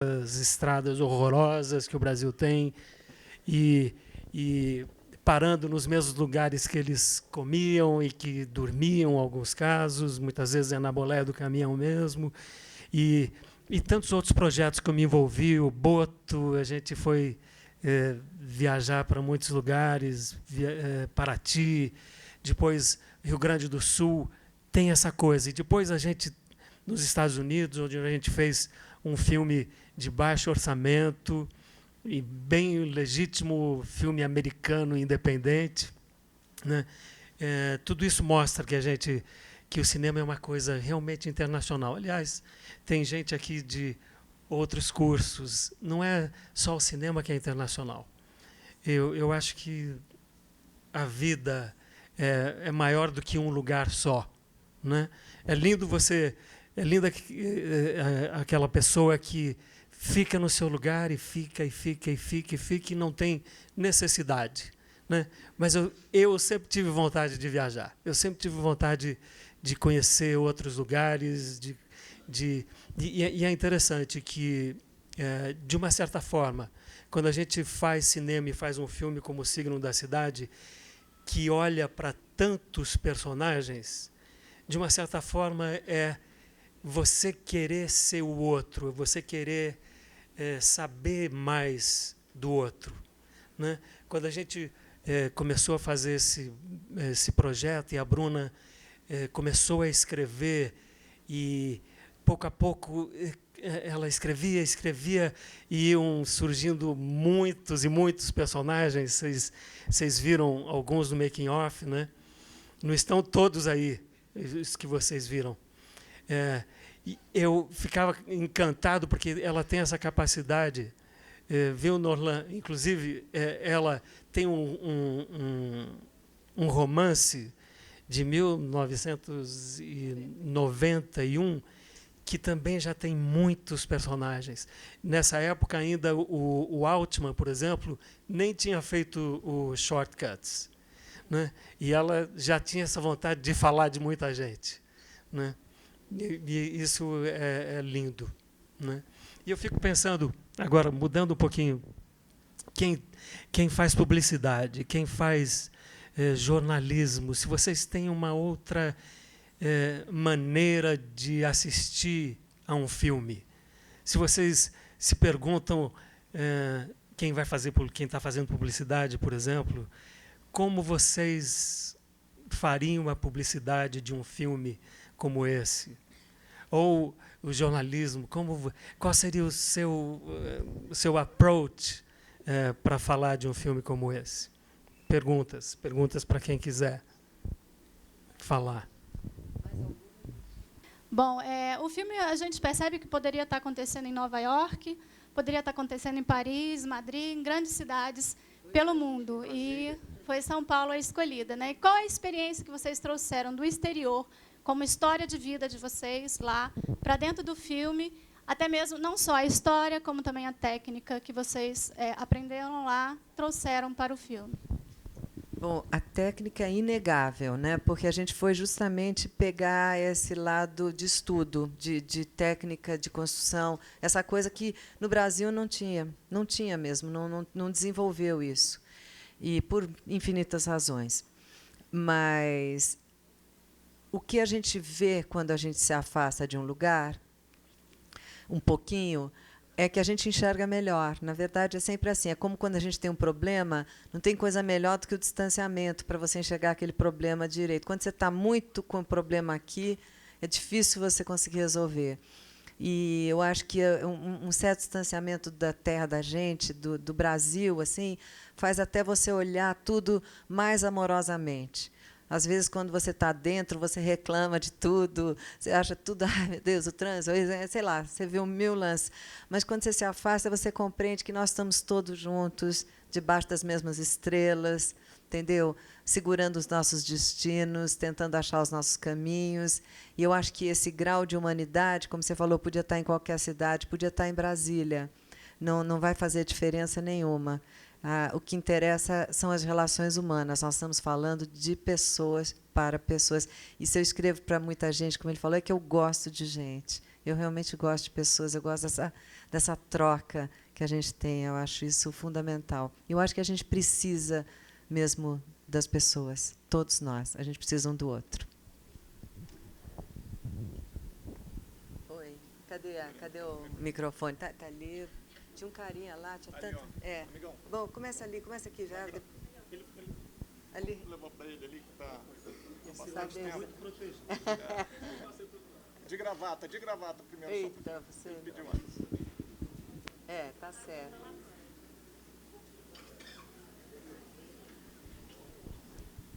as estradas horrorosas que o Brasil tem e parando nos mesmos lugares que eles comiam e que dormiam, em alguns casos, muitas vezes é na boleia do caminhão mesmo, e tantos outros projetos que eu me envolvi, o Boto, a gente foi viajar para muitos lugares, Paraty, depois Rio Grande do Sul, tem essa coisa. E depois a gente, nos Estados Unidos, onde a gente fez um filme de baixo orçamento, e bem legítimo filme americano independente, né? Tudo isso mostra que o cinema é uma coisa realmente internacional. Aliás, tem gente aqui de outros cursos. Não é só o cinema que é internacional. Eu acho que a vida é maior do que um lugar só, né? É lindo aquela pessoa que fica no seu lugar e fica e não tem necessidade, né? Mas eu sempre tive vontade de viajar. Eu sempre tive vontade de conhecer outros lugares. E é interessante que, de uma certa forma, quando a gente faz cinema e faz um filme como O Signo da Cidade, que olha para tantos personagens, de uma certa forma é você querer ser o outro, você querer saber mais do outro, né? Quando a gente começou a fazer esse projeto e a Bruna começou a escrever e pouco a pouco ela escrevia e iam surgindo muitos e muitos personagens. Vocês viram alguns no making of, né? Não estão todos aí os que vocês viram. Eu ficava encantado porque ela tem essa capacidade. Viu, Norlan? Inclusive, ela tem um romance de 1991 que também já tem muitos personagens. Nessa época ainda o Altman, por exemplo, nem tinha feito o Shortcuts, né? E ela já tinha essa vontade de falar de muita gente, né? E isso é lindo, né? E eu fico pensando, agora mudando um pouquinho, quem faz publicidade, quem faz jornalismo, se vocês têm uma outra maneira de assistir a um filme, se vocês se perguntam quem está fazendo publicidade, por exemplo, como vocês fariam uma publicidade de um filme como esse? Ou o jornalismo, qual seria o seu approach para falar de um filme como esse? Perguntas para quem quiser falar. Bom, o filme a gente percebe que poderia estar acontecendo em Nova York, poderia estar acontecendo em Paris, Madrid, em grandes cidades pelo mundo. E foi São Paulo a escolhida, né? E qual a experiência que vocês trouxeram do exterior, como história de vida de vocês lá, para dentro do filme, até mesmo não só a história, como também a técnica que vocês aprenderam lá, trouxeram para o filme? Bom, a técnica é inegável, né? Porque a gente foi justamente pegar esse lado de estudo, de técnica de construção, essa coisa que no Brasil não tinha mesmo, não desenvolveu isso, e por infinitas razões. Mas o que a gente vê quando a gente se afasta de um lugar, um pouquinho, é que a gente enxerga melhor. Na verdade, é sempre assim. É como quando a gente tem um problema, não tem coisa melhor do que o distanciamento para você enxergar aquele problema direito. Quando você está muito com o problema aqui, é difícil você conseguir resolver. E eu acho que um certo distanciamento da terra da gente, do Brasil, assim, faz até você olhar tudo mais amorosamente. Às vezes, quando você está dentro, você reclama de tudo, você acha tudo, ai, meu Deus, o trânsito, sei lá, você vê 1000 lances. Mas, quando você se afasta, você compreende que nós estamos todos juntos, debaixo das mesmas estrelas, entendeu? Segurando os nossos destinos, tentando achar os nossos caminhos. E eu acho que esse grau de humanidade, como você falou, podia estar em qualquer cidade, podia estar em Brasília. Não vai fazer diferença nenhuma. O que interessa são as relações humanas. Nós estamos falando de pessoas para pessoas. E se eu escrevo para muita gente, como ele falou, é que eu gosto de gente. Eu realmente gosto de pessoas, eu gosto dessa troca que a gente tem, eu acho isso fundamental. Eu acho que a gente precisa mesmo das pessoas, todos nós, a gente precisa um do outro. Oi, cadê o microfone? Tá ali, tinha um carinha lá, tinha ali, tanto... É. Bom, começa aqui já. Ali. Levou para ele ali que está bastante tempo. De gravata primeiro. Eita, você Pediu antes. Tá certo.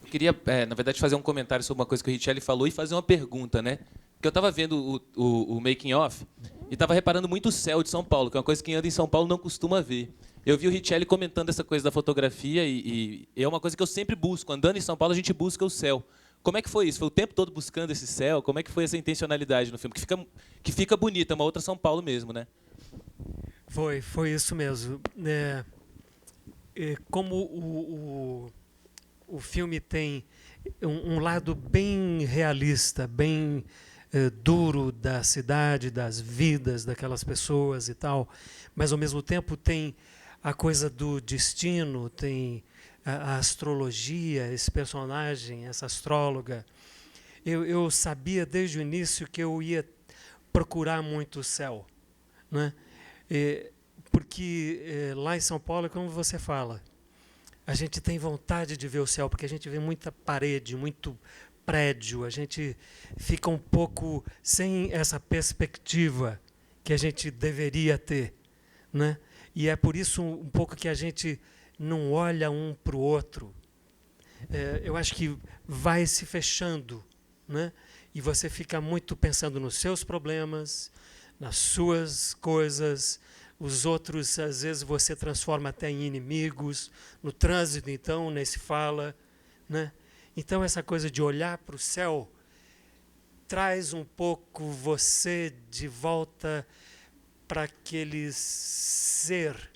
Eu queria, na verdade, fazer um comentário sobre uma coisa que o Richelli falou e fazer uma pergunta, né? Porque eu estava vendo o making of e estava reparando muito o céu de São Paulo, que é uma coisa que quem anda em São Paulo não costuma ver. Eu vi o Richelli comentando essa coisa da fotografia e é uma coisa que eu sempre busco. Andando em São Paulo, a gente busca o céu. Como é que foi isso? Foi o tempo todo buscando esse céu? Como é que foi essa intencionalidade no filme? Que fica bonita, é uma outra São Paulo mesmo, né? Foi isso mesmo. Como o filme tem um lado bem realista, bem duro da cidade, das vidas daquelas pessoas e tal, mas ao mesmo tempo tem a coisa do destino, tem a astrologia, esse personagem, essa astróloga. Eu sabia desde o início que eu ia procurar muito o céu, né? Porque lá em São Paulo, como você fala, a gente tem vontade de ver o céu, porque a gente vê muita parede, muito prédio, a gente fica um pouco sem essa perspectiva que a gente deveria ter, né? E é por isso um pouco que a gente não olha um para o outro. Eu acho que vai se fechando, né? E você fica muito pensando nos seus problemas, nas suas coisas. Os outros, às vezes, você transforma até em inimigos. No trânsito, então, nem se fala, né? Então, essa coisa de olhar para o céu traz um pouco você de volta para aquele ser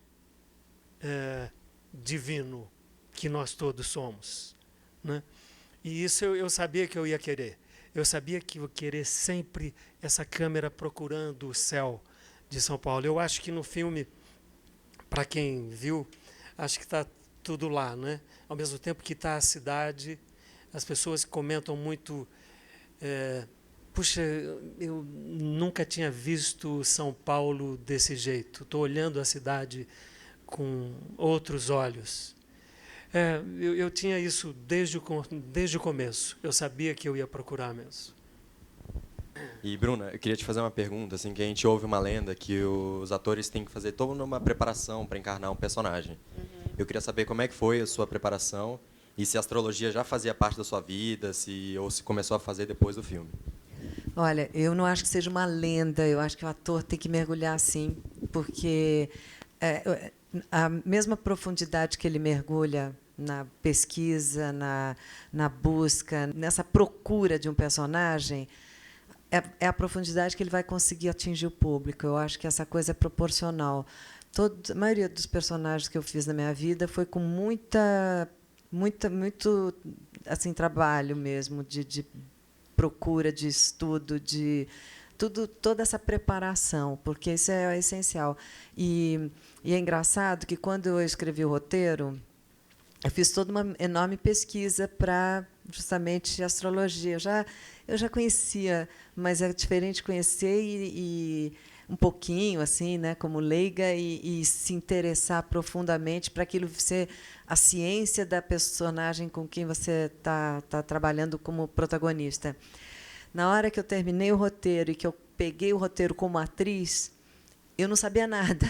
divino que nós todos somos, né? E isso eu sabia que eu ia querer. Eu sabia que eu ia querer sempre essa câmera procurando o céu de São Paulo. Eu acho que no filme, para quem viu, acho que está tudo lá, né? Ao mesmo tempo que está a cidade, as pessoas comentam muito, puxa, eu nunca tinha visto São Paulo desse jeito. Estou olhando a cidade com outros olhos. Eu tinha isso desde o começo. Eu sabia que eu ia procurar mesmo. E, Bruna, eu queria te fazer uma pergunta, assim, que a gente ouve uma lenda que os atores têm que fazer toda uma preparação para encarnar um personagem. Eu queria saber como é que foi a sua preparação e se a astrologia já fazia parte da sua vida, ou se começou a fazer depois do filme. Olha, eu não acho que seja uma lenda, eu acho que o ator tem que mergulhar sim, porque a mesma profundidade que ele mergulha na pesquisa, na busca, nessa procura de um personagem, é a profundidade que ele vai conseguir atingir o público. Eu acho que essa coisa é proporcional. A maioria dos personagens que eu fiz na minha vida foi com muito assim, trabalho mesmo, de procura, de estudo, de toda essa preparação, porque isso é essencial. E é engraçado que, quando eu escrevi o roteiro, eu fiz toda uma enorme pesquisa para justamente astrologia. Eu já conhecia, mas é diferente conhecer e um pouquinho, assim, né, como leiga, e se interessar profundamente para aquilo ser a ciência da personagem com quem você está trabalhando como protagonista. Na hora que eu terminei o roteiro e que eu peguei o roteiro como atriz, eu não sabia nada.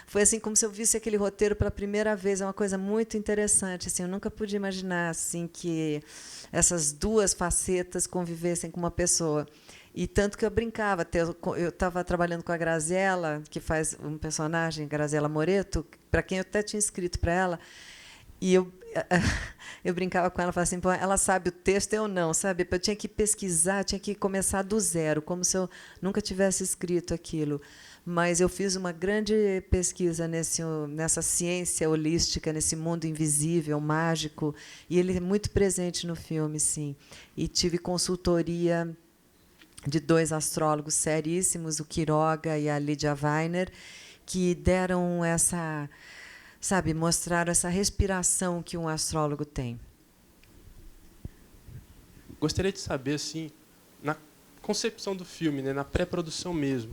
Foi assim como se eu visse aquele roteiro pela primeira vez. É uma coisa muito interessante. Assim, eu nunca pude imaginar assim que essas duas facetas convivessem com uma pessoa. E tanto que eu brincava. Eu estava trabalhando com a Graziella, que faz um personagem, Graziella Moreto, para quem eu até tinha escrito para ela. E eu brincava com ela, falava assim, ela sabe o texto, eu não, sabe? Eu tinha que pesquisar, tinha que começar do zero, como se eu nunca tivesse escrito aquilo. Mas eu fiz uma grande pesquisa nessa ciência holística, nesse mundo invisível, mágico, e ele é muito presente no filme, sim. E tive consultoria de 2 astrólogos seríssimos, o Quiroga e a Lídia Weiner, que deram essa, sabe, mostraram essa respiração que um astrólogo tem. Gostaria de saber, assim, na concepção do filme, né, na pré-produção mesmo,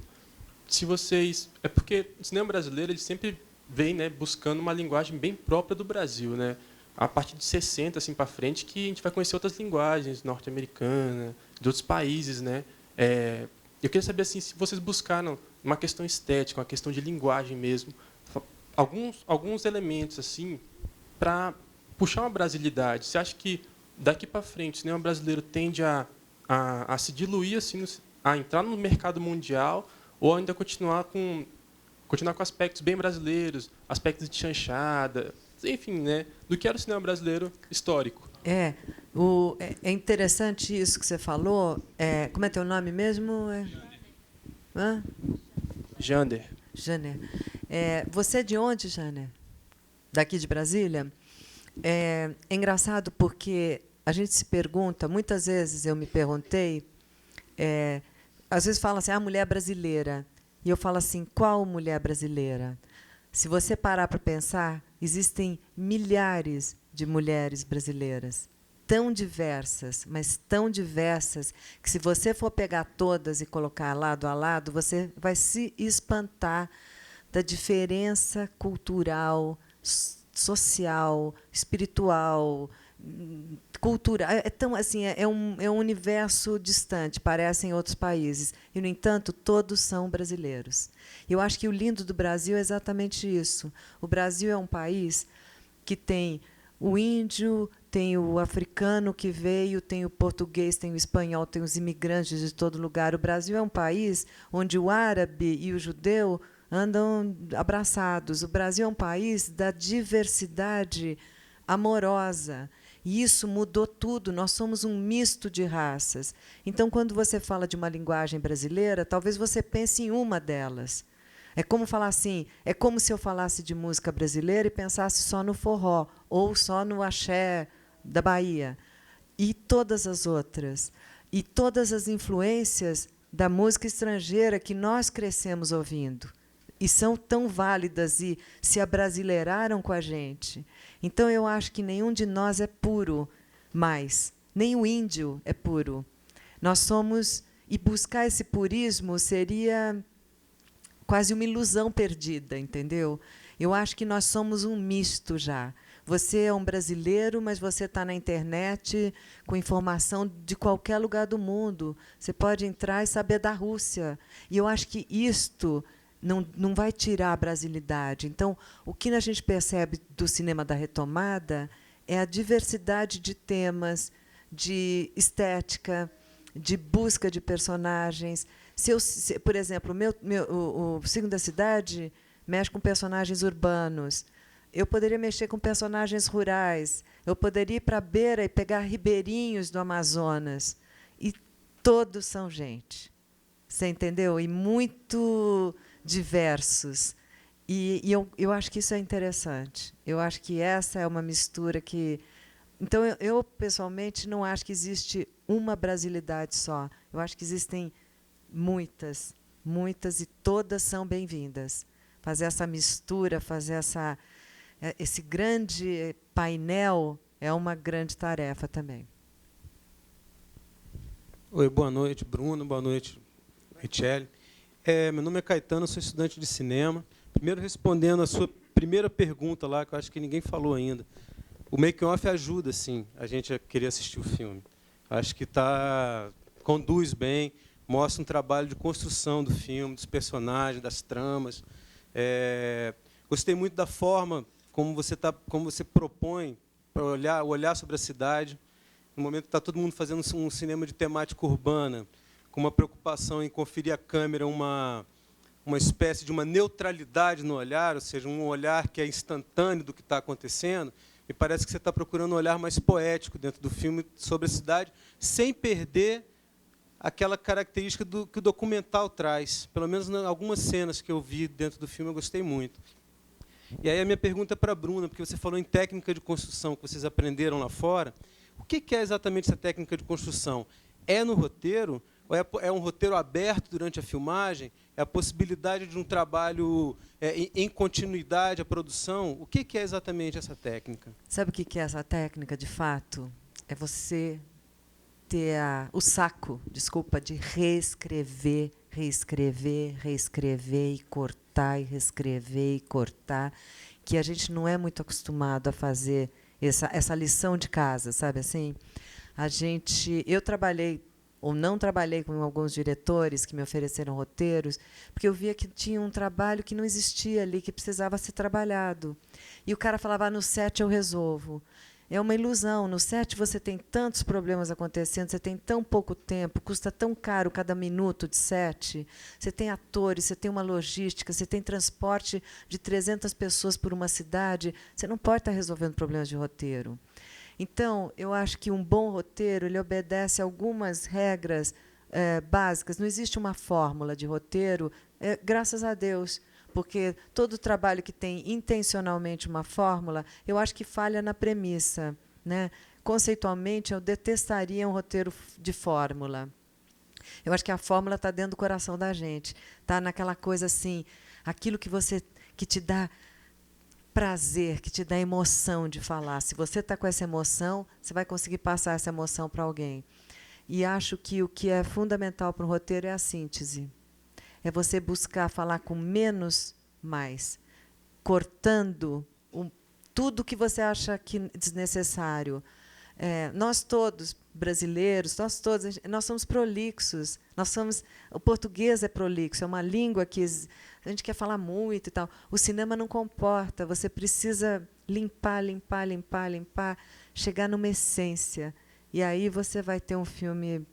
se vocês... É porque o cinema brasileiro ele sempre vem, né, buscando uma linguagem bem própria do Brasil, né? A partir de 60 assim para frente que a gente vai conhecer outras linguagens norte-americanas, de outros países, né? Eu queria saber assim, se vocês buscaram uma questão estética, uma questão de linguagem mesmo, alguns elementos assim para puxar uma brasilidade. Você acha que daqui para frente o cinema brasileiro tende a se diluir assim, a entrar no mercado mundial ou ainda continuar com aspectos bem brasileiros, aspectos de chanchada, enfim, né, do que era o cinema brasileiro histórico? É interessante isso que você falou. Como é teu nome mesmo? Jander. Janer. Você é de onde, Janer? Daqui de Brasília? É engraçado porque a gente se pergunta, muitas vezes eu me perguntei, às vezes falam assim, a mulher brasileira. E eu falo assim, qual mulher brasileira? Se você parar para pensar, existem milhares de mulheres brasileiras, tão diversas, mas tão diversas, que se você for pegar todas e colocar lado a lado, você vai se espantar da diferença cultural, social, espiritual, cultural. É um universo distante, parecem outros países. E, no entanto, todos são brasileiros. Eu acho que o lindo do Brasil é exatamente isso. O Brasil é um país que tem o índio, tem o africano que veio, tem o português, tem o espanhol, tem os imigrantes de todo lugar. O Brasil é um país onde o árabe e o judeu andam abraçados. O Brasil é um país da diversidade amorosa. E isso mudou tudo. Nós somos um misto de raças. Então, quando você fala de uma linguagem brasileira, talvez você pense em uma delas. É como falar assim, é como se eu falasse de música brasileira e pensasse só no forró ou só no axé da Bahia. E todas as outras. E todas as influências da música estrangeira que nós crescemos ouvindo. E são tão válidas e se abrasileiraram com a gente. Então, eu acho que nenhum de nós é puro mais. Nem o índio é puro. Nós somos... E buscar esse purismo seria quase uma ilusão perdida, entendeu? Eu acho que nós somos um misto já. Você é um brasileiro, mas você está na internet com informação de qualquer lugar do mundo. Você pode entrar e saber da Rússia. E eu acho que isto não vai tirar a brasilidade. Então, o que a gente percebe do cinema da retomada é a diversidade de temas, de estética, de busca de personagens. Por exemplo, o Signo da Cidade mexe com personagens urbanos. Eu poderia mexer com personagens rurais. Eu poderia ir para a beira e pegar ribeirinhos do Amazonas. E todos são gente. Você entendeu? E muito diversos. E eu acho que isso é interessante. Eu acho que essa é uma mistura que... Então, eu pessoalmente, não acho que existe uma brasilidade só. Eu acho que existem muitas, muitas, e todas são bem-vindas. Fazer essa mistura, fazer esse grande painel é uma grande tarefa também. Oi, boa noite, Bruno. Boa noite, Richelle. Meu nome é Caetano, sou estudante de cinema. Primeiro, respondendo a sua primeira pergunta lá, que eu acho que ninguém falou ainda. O making-off ajuda, sim, a gente a querer assistir o filme. Acho que conduz bem, mostra um trabalho de construção do filme, dos personagens, das tramas. Gostei muito da forma como você propõe para olhar sobre a cidade. No momento que está todo mundo fazendo um cinema de temática urbana, com uma preocupação em conferir à câmera uma espécie de uma neutralidade no olhar, ou seja, um olhar que é instantâneo do que está acontecendo, me parece que você está procurando um olhar mais poético dentro do filme sobre a cidade, sem perder aquela característica que o documental traz. Pelo menos em algumas cenas que eu vi dentro do filme, eu gostei muito. E aí a minha pergunta é para a Bruna, porque você falou em técnica de construção que vocês aprenderam lá fora. O que é exatamente essa técnica de construção? É no roteiro? Ou Ou é um roteiro aberto durante a filmagem? É a possibilidade de um trabalho em continuidade à produção? O que é exatamente essa técnica? Sabe o que é essa técnica, de fato? É você ter o saco, desculpa, de reescrever, reescrever, reescrever e cortar, e reescrever e cortar, que a gente não é muito acostumado a fazer essa lição de casa, sabe assim? Eu trabalhei ou não trabalhei com alguns diretores que me ofereceram roteiros, porque eu via que tinha um trabalho que não existia ali, que precisava ser trabalhado. E o cara falava, no set eu resolvo. É uma ilusão. No set você tem tantos problemas acontecendo, você tem tão pouco tempo, custa tão caro cada minuto de set. Você tem atores, você tem uma logística, você tem transporte de 300 pessoas por uma cidade. Você não pode estar resolvendo problemas de roteiro. Então, eu acho que um bom roteiro ele obedece a algumas regras básicas. Não existe uma fórmula de roteiro, graças a Deus, porque todo trabalho que tem intencionalmente uma fórmula, eu acho que falha na premissa, né? Conceitualmente, eu detestaria um roteiro de fórmula. Eu acho que a fórmula está dentro do coração da gente, está naquela coisa assim, aquilo que te dá prazer, que te dá emoção de falar. Se você está com essa emoção, você vai conseguir passar essa emoção para alguém. E acho que o que é fundamental para um roteiro é a síntese. É você buscar falar com menos, mais. Cortando tudo que você acha que é desnecessário. Nós todos, brasileiros, nós somos prolixos. O português é prolixo, é uma língua que a gente quer falar muito e tal. O cinema não comporta, você precisa limpar, limpar, limpar, limpar, chegar numa essência. E aí você vai ter um filme,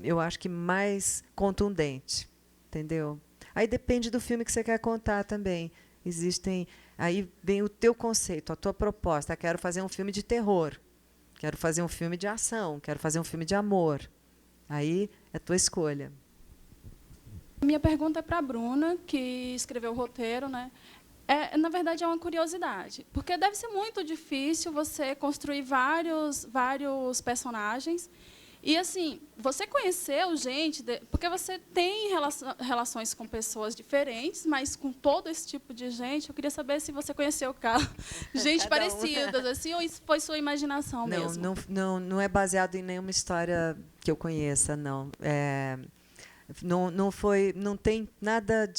eu acho que mais contundente, entendeu? Aí depende do filme que você quer contar também. Aí vem o teu conceito, a tua proposta. Quero fazer um filme de terror, quero fazer um filme de ação, quero fazer um filme de amor. Aí é a tua escolha. Minha pergunta é para a Bruna, que escreveu o roteiro, né? Na verdade, é uma curiosidade, porque deve ser muito difícil você construir vários personagens. E, assim, você conheceu gente, porque você tem relações com pessoas diferentes, mas com todo esse tipo de gente, eu queria saber se você conheceu gente parecidas, assim, ou isso foi sua imaginação mesmo? Não é baseado em nenhuma história que eu conheça, não. Não tem nada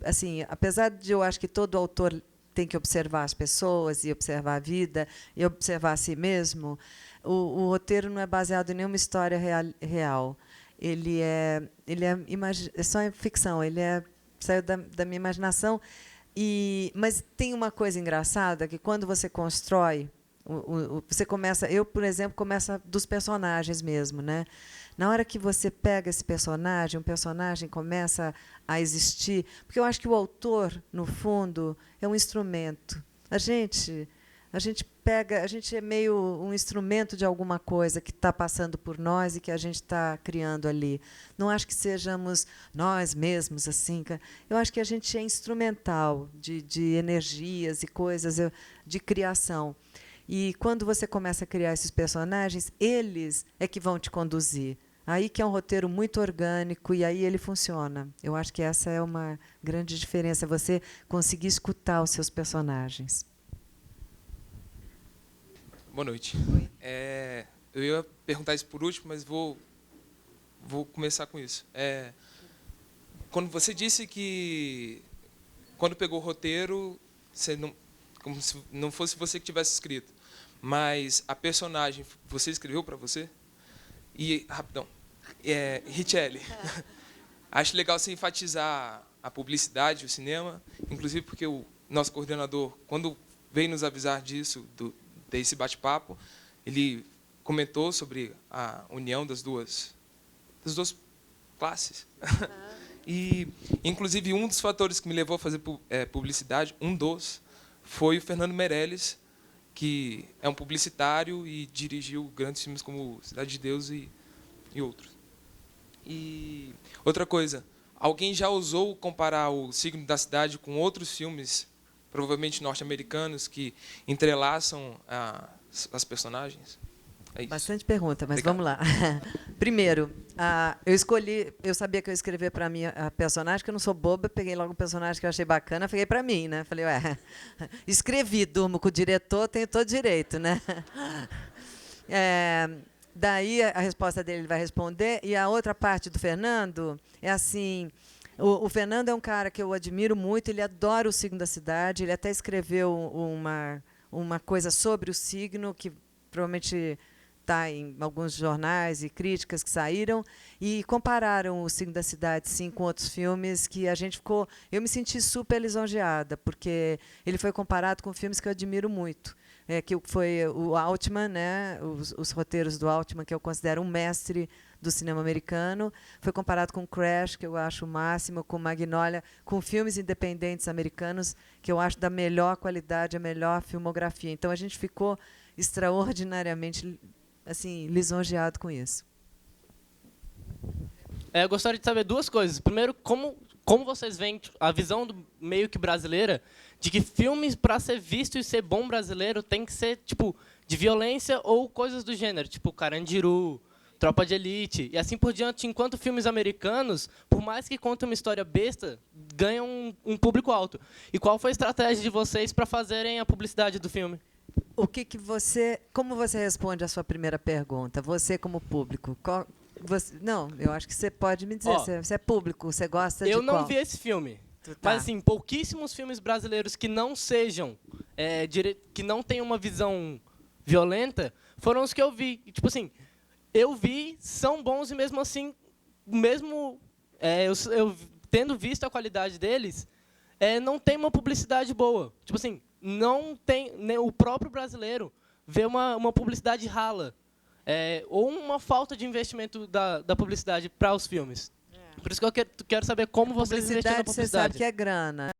assim, apesar de eu acho que todo autor tem que observar as pessoas e observar a vida e observar a si mesmo, o roteiro não é baseado em nenhuma história real. Ele é só ficção, saiu da minha imaginação. Mas tem uma coisa engraçada, que quando você constrói, você começa, eu, por exemplo, começo dos personagens mesmo, né? Na hora que você pega esse personagem, um personagem começa a existir, porque eu acho que o autor, no fundo, é um instrumento. A gente é meio um instrumento de alguma coisa que está passando por nós e que a gente está criando ali. Não acho que sejamos nós mesmos assim. Eu acho que a gente é instrumental de energias e coisas de criação. E quando você começa a criar esses personagens, eles é que vão te conduzir. Aí que é um roteiro muito orgânico e aí ele funciona. Eu acho que essa é uma grande diferença, você conseguir escutar os seus personagens. Boa noite. Eu ia perguntar isso por último, mas vou começar com isso. Quando você disse que, quando pegou o roteiro, como se não fosse você que tivesse escrito, mas a personagem você escreveu para você? E, rapidão, Richelle, acho legal você enfatizar a publicidade, o cinema, inclusive porque o nosso coordenador, quando veio nos avisar disso, desse bate-papo, ele comentou sobre a união das duas classes. E, inclusive, um dos fatores que me levou a fazer publicidade, foi o Fernando Meirelles, que é um publicitário e dirigiu grandes filmes como Cidade de Deus e outros. E outra coisa, alguém já ousou comparar O Signo da Cidade com outros filmes, provavelmente norte-americanos, que entrelaçam as personagens? É isso. Bastante pergunta, mas Obrigado. vamos lá. Primeiro, eu sabia que eu ia escrever para mim a personagem, que eu não sou boba, peguei logo um personagem que eu achei bacana, peguei para mim, né? Falei, ué, escrevi, durmo com o diretor, tenho todo direito, né? Daí a resposta dele ele vai responder, e a outra parte do Fernando é assim. O Fernando é um cara que eu admiro muito, ele adora o signo da cidade, ele até escreveu uma coisa sobre o signo, que provavelmente está em alguns jornais e críticas que saíram, e compararam o Signo da Cidade, sim, com outros filmes que a gente ficou... Eu me senti super lisonjeada, porque ele foi comparado com filmes que eu admiro muito, que foi o Altman, né, os roteiros do Altman, que eu considero um mestre do cinema americano, foi comparado com Crash, que eu acho o máximo, com Magnolia, com filmes independentes americanos, que eu acho da melhor qualidade, a melhor filmografia. Então, a gente ficou extraordinariamente assim, lisonjeado com isso. Eu gostaria de saber duas coisas. Primeiro, como vocês veem a visão meio que brasileira de que filmes, para ser visto e ser bom brasileiro, tem que ser tipo de violência ou coisas do gênero, tipo Carandiru, Tropa de Elite, e assim por diante, enquanto filmes americanos, por mais que contem uma história besta, ganham um público alto. E qual foi a estratégia de vocês para fazerem a publicidade do filme? Como você responde a sua primeira pergunta? Você como público, não, eu acho que você pode me dizer. Você é público, você gosta de qual? Eu não vi esse filme, mas assim, pouquíssimos filmes brasileiros que não sejam, que não tenham uma visão violenta, foram os que eu vi. E, tipo assim, eu vi, são bons e mesmo assim, eu tendo visto a qualidade deles, não tem uma publicidade boa. Tipo assim, não tem, o próprio brasileiro vê uma publicidade rala, ou uma falta de investimento da publicidade para os filmes. Por isso que eu quero saber como vocês investiram na publicidade. Você sabe que é grana.